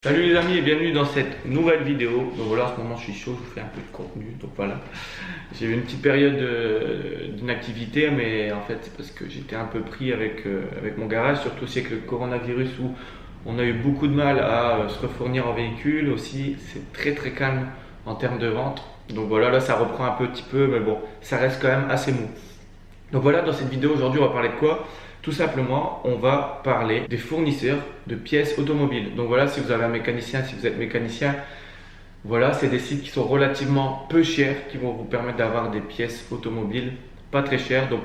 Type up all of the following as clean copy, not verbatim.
Salut les amis et bienvenue dans cette nouvelle vidéo. Donc voilà, en ce moment je suis chaud, je vous fais un peu de contenu. Donc voilà, j'ai eu une petite période d'inactivité, mais en fait c'est parce que j'étais un peu pris avec mon garage, surtout aussi avec le coronavirus où on a eu beaucoup de mal à se refournir en véhicule. Aussi, c'est très calme en termes de vente. Donc voilà, là ça reprend un petit peu, mais bon, ça reste quand même assez mou. Donc voilà, dans cette vidéo aujourd'hui, on va parler de quoi? Tout simplement, on va parler des fournisseurs de pièces automobiles. Donc voilà, si vous avez un mécanicien, si vous êtes mécanicien, voilà, c'est des sites qui sont relativement peu chers, qui vont vous permettre d'avoir des pièces automobiles pas très chères. Donc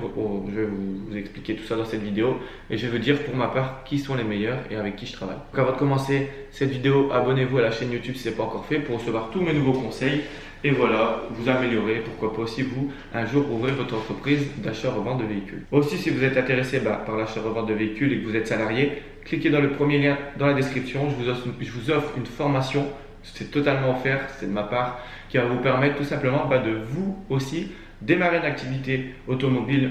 je vais vous expliquer tout ça dans cette vidéo et je vais vous dire pour ma part qui sont les meilleurs et avec qui je travaille. Donc avant de commencer cette vidéo, abonnez-vous à la chaîne YouTube si ce n'est pas encore fait pour recevoir tous mes nouveaux conseils. Et voilà, vous améliorer, pourquoi pas aussi vous, un jour ouvrir votre entreprise d'achat-revente de véhicules. Aussi, si vous êtes intéressé par l'achat-revente de véhicules et que vous êtes salarié, cliquez dans le premier lien dans la description. Je vous offre une formation, c'est totalement offert, c'est de ma part, qui va vous permettre tout simplement de vous aussi démarrer une activité automobile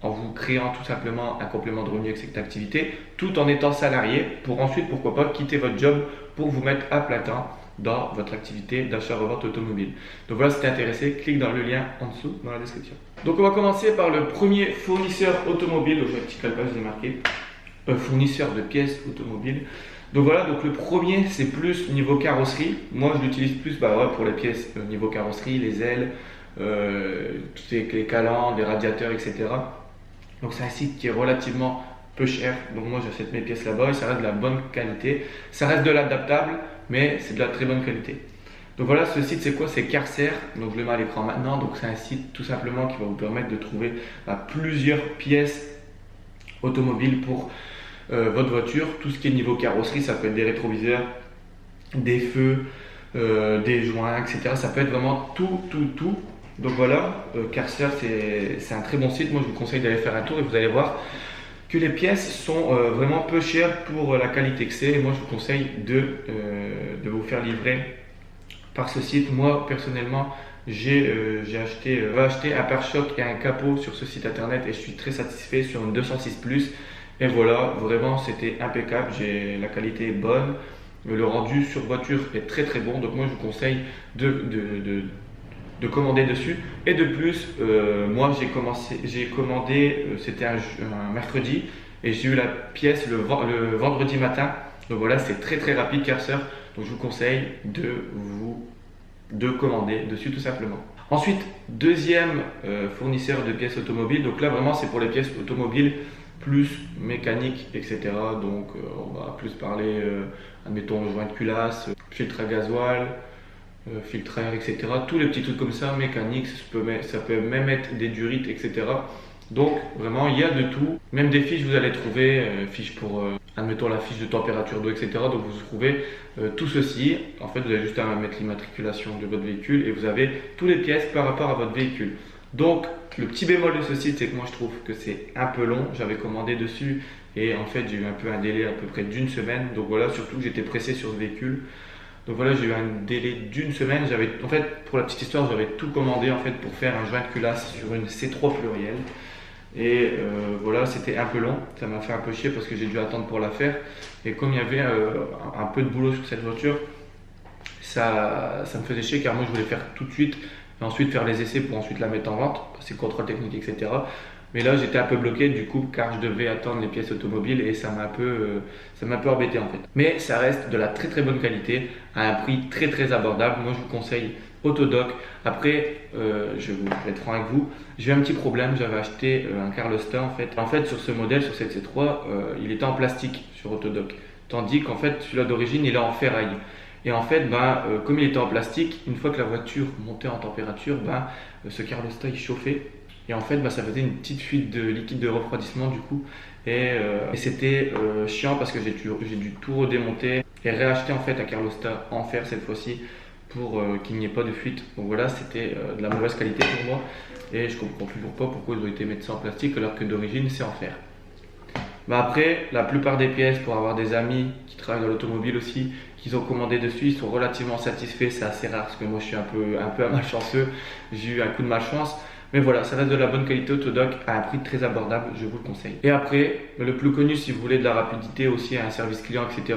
en vous créant tout simplement un complément de revenu avec cette activité, tout en étant salarié pour ensuite, pourquoi pas, quitter votre job pour vous mettre à plein temps dans votre activité d'achat-revente automobile. Donc voilà, si tu es intéressé, clique dans le lien en dessous dans la description. Donc on va commencer par le premier fournisseur automobile. Donc j'ai un petit calepin, je l'ai marqué. Fournisseur de pièces automobiles. Donc voilà, donc le premier c'est plus niveau carrosserie. Moi je l'utilise plus pour les pièces niveau carrosserie, les ailes, tous les calandres, les radiateurs, etc. Donc c'est un site qui est relativement peu cher. Donc moi j'achète mes pièces là-bas et ça reste de la bonne qualité. Ça reste de l'adaptable, mais c'est de la très bonne qualité. Donc voilà, ce site c'est quoi? C'est Carcer. Donc je le mets à l'écran maintenant. Donc c'est un site tout simplement qui va vous permettre de trouver plusieurs pièces automobiles pour votre voiture. Tout ce qui est niveau carrosserie, ça peut être des rétroviseurs, des feux, des joints, etc. Ça peut être vraiment tout. Donc voilà, Carcer c'est un très bon site. Moi je vous conseille d'aller faire un tour et vous allez voir que les pièces sont vraiment peu chères pour la qualité que c'est. Et moi je vous conseille de vous faire livrer par ce site. Moi personnellement j'ai acheté un pare-choc et un capot sur ce site internet et je suis très satisfait sur une 206 Plus. Et voilà, vraiment c'était impeccable, la qualité est bonne, le rendu sur voiture est très bon. Donc moi je vous conseille de commander dessus. Et de plus, moi j'ai commandé, c'était un mercredi et j'ai eu la pièce le vendredi matin. Donc voilà, c'est très rapide Carcer. Donc je vous conseille de commander dessus tout simplement. Ensuite, deuxième fournisseur de pièces automobiles. Donc là vraiment c'est pour les pièces automobiles plus mécanique, etc. Donc on va plus parler, admettons, joint de culasse, filtre à gasoil, filtre à air, etc. Tous les petits trucs comme ça, mécanique, ça peut même être des durites, etc. Donc vraiment, il y a de tout. Même des fiches, vous allez trouver, fiches pour, admettons, la fiche de température d'eau, etc. Donc vous trouvez tout ceci. En fait, vous avez juste à mettre l'immatriculation de votre véhicule et vous avez toutes les pièces par rapport à votre véhicule. Donc le petit bémol de ce site, c'est que moi je trouve que c'est un peu long. J'avais commandé dessus et en fait j'ai eu un peu un délai à peu près d'une semaine. Donc voilà, surtout que j'étais pressé sur ce véhicule. Donc voilà, j'ai eu un délai d'une semaine. En fait, pour la petite histoire, j'avais tout commandé en fait pour faire un joint de culasse sur une C3 plurielle. Et voilà, c'était un peu long. Ça m'a fait un peu chier parce que j'ai dû attendre pour la faire. Et comme il y avait un peu de boulot sur cette voiture, ça me faisait chier car moi je voulais faire tout de suite et ensuite faire les essais pour ensuite la mettre en vente, passer le contrôle technique, etc. Mais là j'étais un peu bloqué du coup car je devais attendre les pièces automobiles et ça m'a un peu embêté en fait. Mais ça reste de la très bonne qualité à un prix très abordable. Moi je vous conseille Autodoc. Après, je vais être franc avec vous, j'ai eu un petit problème. J'avais acheté un Carlosta en fait. En fait sur ce modèle, sur cette C3, il était en plastique sur Autodoc. Tandis qu'en fait celui-là d'origine il est en ferraille. Et en fait, comme il était en plastique, une fois que la voiture montait en température, ce Carlosta il chauffait. Et en fait, ça faisait une petite fuite de liquide de refroidissement du coup. Et c'était chiant parce que j'ai dû tout redémonter et réacheter en fait un Carlosta en fer cette fois-ci pour qu'il n'y ait pas de fuite. Donc voilà, c'était de la mauvaise qualité pour moi. Et je comprends toujours pas pourquoi ils ont été mettre ça en plastique alors que d'origine c'est en fer. Après, la plupart des pièces, pour avoir des amis qui travaillent dans l'automobile aussi, qu'ils ont commandé dessus, ils sont relativement satisfaits. C'est assez rare parce que moi je suis un peu malchanceux, j'ai eu un coup de malchance. Mais voilà, ça reste de la bonne qualité Autodoc à un prix très abordable, je vous le conseille. Et après, le plus connu si vous voulez de la rapidité aussi, un service client, etc.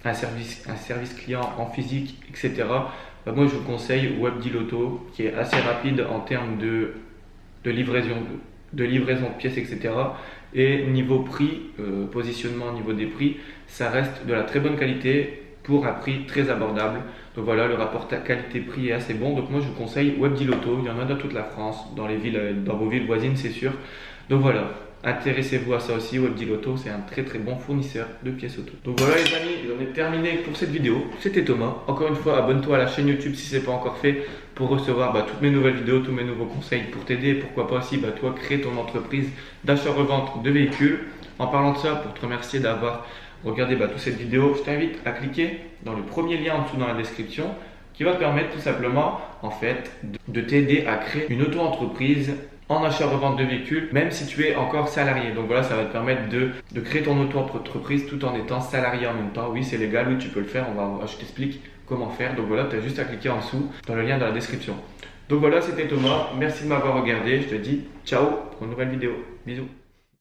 un service client en physique, etc. Bah, moi je vous conseille Webdeal Auto qui est assez rapide en termes de livraison, de pièces, etc. Et niveau prix, positionnement au niveau des prix, ça reste de la très bonne qualité pour un prix très abordable. Donc voilà, le rapport qualité-prix est assez bon. Donc moi je vous conseille Webdeal Auto, il y en a dans toute la France, dans les villes, dans vos villes voisines c'est sûr. Donc voilà, intéressez-vous à ça aussi, Webdeal Auto, c'est un très très bon fournisseur de pièces auto. Donc voilà les amis, j'en ai terminé pour cette vidéo. C'était Thomas. Encore une fois, abonne-toi à la chaîne YouTube si ce n'est pas encore fait pour recevoir toutes mes nouvelles vidéos, tous mes nouveaux conseils pour t'aider. Pourquoi pas aussi toi créer ton entreprise d'achat-revente de véhicules. En parlant de ça, pour te remercier d'avoir regardé toute cette vidéo, je t'invite à cliquer dans le premier lien en dessous dans la description qui va te permettre tout simplement en fait de t'aider à créer une auto-entreprise en achat-revente de véhicules, même si tu es encore salarié. Donc voilà, ça va te permettre de créer ton auto-entreprise tout en étant salarié en même temps. Oui, c'est légal, oui, tu peux le faire. Je t'explique comment faire. Donc voilà, tu as juste à cliquer en dessous dans le lien dans la description. Donc voilà, c'était Thomas. Merci de m'avoir regardé. Je te dis ciao pour une nouvelle vidéo. Bisous.